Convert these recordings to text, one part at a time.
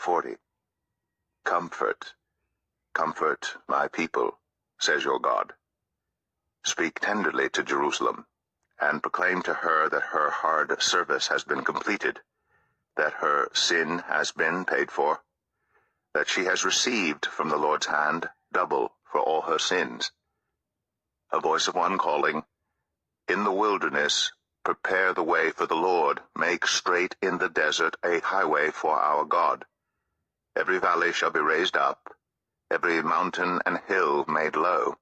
40. Comfort, comfort my people, says your God. Speak tenderly to Jerusalem, and proclaim to her that her hard service has been completed, that her sin has been paid for, that she has received from the Lord's hand double for all her sins. A voice of one calling, "In the wilderness, prepare the way for the Lord, make straight in the desert a highway for our God. Every valley shall be raised up, every mountain and hill made low.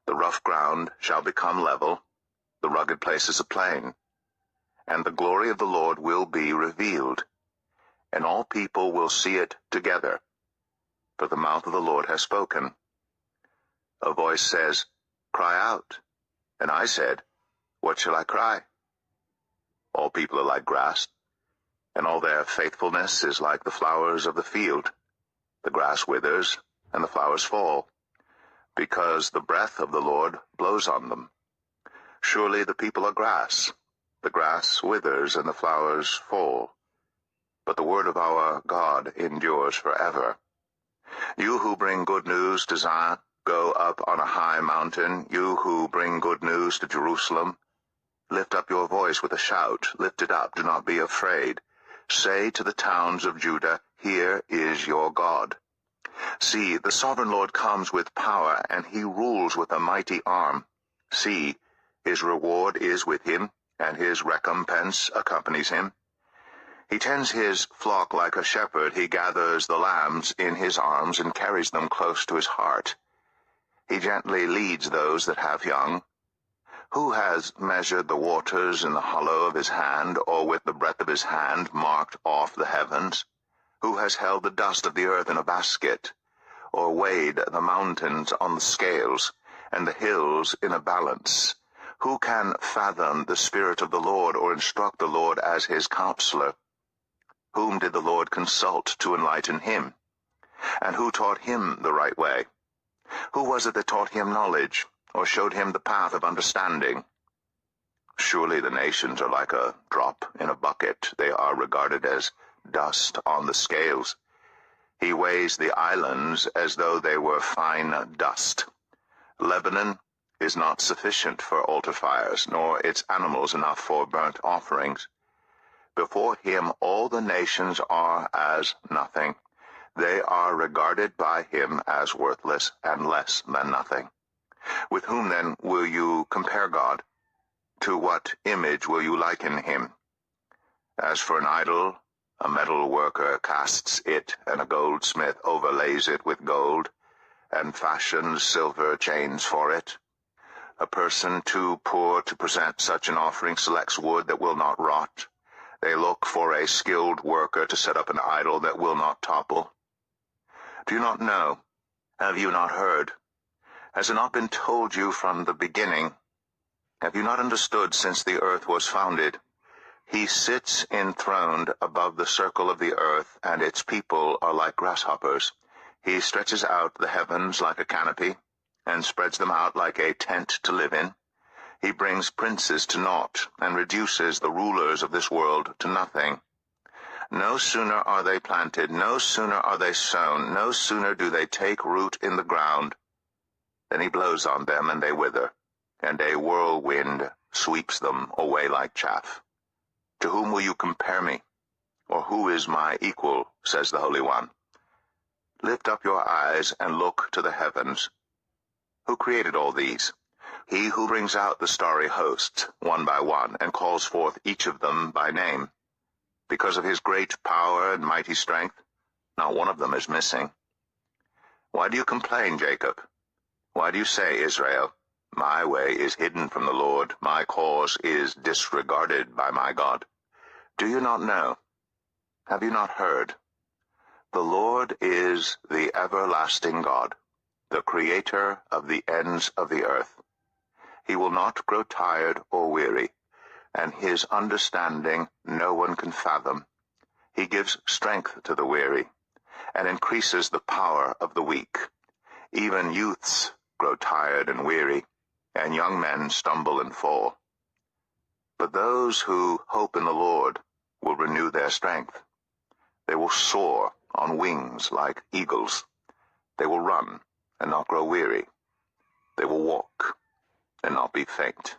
The rough ground shall become level, the rugged places a plain. And the glory of the Lord will be revealed, and all people will see it together, for the mouth of the Lord has spoken." A voice says, "Cry out." And I said, "What shall I cry?" All people are like grass, and all their faithfulness is like the flowers of the field. The grass withers, and the flowers fall, because the breath of the Lord blows on them. Surely the people are grass. The grass withers, and the flowers fall. But the word of our God endures forever. You who bring good news to Zion, go up on a high mountain. You who bring good news to Jerusalem, lift up your voice with a shout. Lift it up, do not be afraid. Say to the towns of Judah, "Here is your God." See, the sovereign Lord comes with power, and he rules with a mighty arm. See, his reward is with him, and his recompense accompanies him. He tends his flock like a shepherd. He gathers the lambs in his arms and carries them close to his heart. He gently leads those that have young. Who has measured the waters in the hollow of his hand, or with the breadth of his hand marked off the heavens? Who has held the dust of the earth in a basket, or weighed the mountains on the scales, and the hills in a balance? Who can fathom the Spirit of the Lord, or instruct the Lord as his counselor? Whom did the Lord consult to enlighten him? And who taught him the right way? Who was it that taught him knowledge, or showed him the path of understanding? Surely the nations are like a drop in a bucket. They are regarded as dust on the scales. He weighs the islands as though they were fine dust. Lebanon is not sufficient for altar fires, nor its animals enough for burnt offerings. Before him all the nations are as nothing. They are regarded by him as worthless and less than nothing. With whom then will you compare God? To what image will you liken him? As for an idol, a metal worker casts it, and a goldsmith overlays it with gold, and fashions silver chains for it. A person too poor to present such an offering selects wood that will not rot. They look for a skilled worker to set up an idol that will not topple. Do you not know? Have you not heard? Has it not been told you from the beginning? Have you not understood since the earth was founded? He sits enthroned above the circle of the earth, and its people are like grasshoppers. He stretches out the heavens like a canopy, and spreads them out like a tent to live in. He brings princes to naught, and reduces the rulers of this world to nothing. No sooner are they planted, no sooner are they sown, no sooner do they take root in the ground, than he blows on them, and they wither, and a whirlwind sweeps them away like chaff. To whom will you compare me? Or who is my equal, says the Holy One? Lift up your eyes and look to the heavens. Who created all these? He who brings out the starry hosts, one by one, and calls forth each of them by name. Because of his great power and mighty strength, not one of them is missing. Why do you complain, Jacob? Why do you say, Israel, my way is hidden from the Lord, my cause is disregarded by my God? Do you not know? Have you not heard? The Lord is the everlasting God, the creator of the ends of the earth. He will not grow tired or weary, and his understanding no one can fathom. He gives strength to the weary, and increases the power of the weak. Even youths grow tired and weary, and young men stumble and fall. But those who hope in the Lord will renew their strength. They will soar on wings like eagles. They will run and not grow weary. They will walk and not be faint.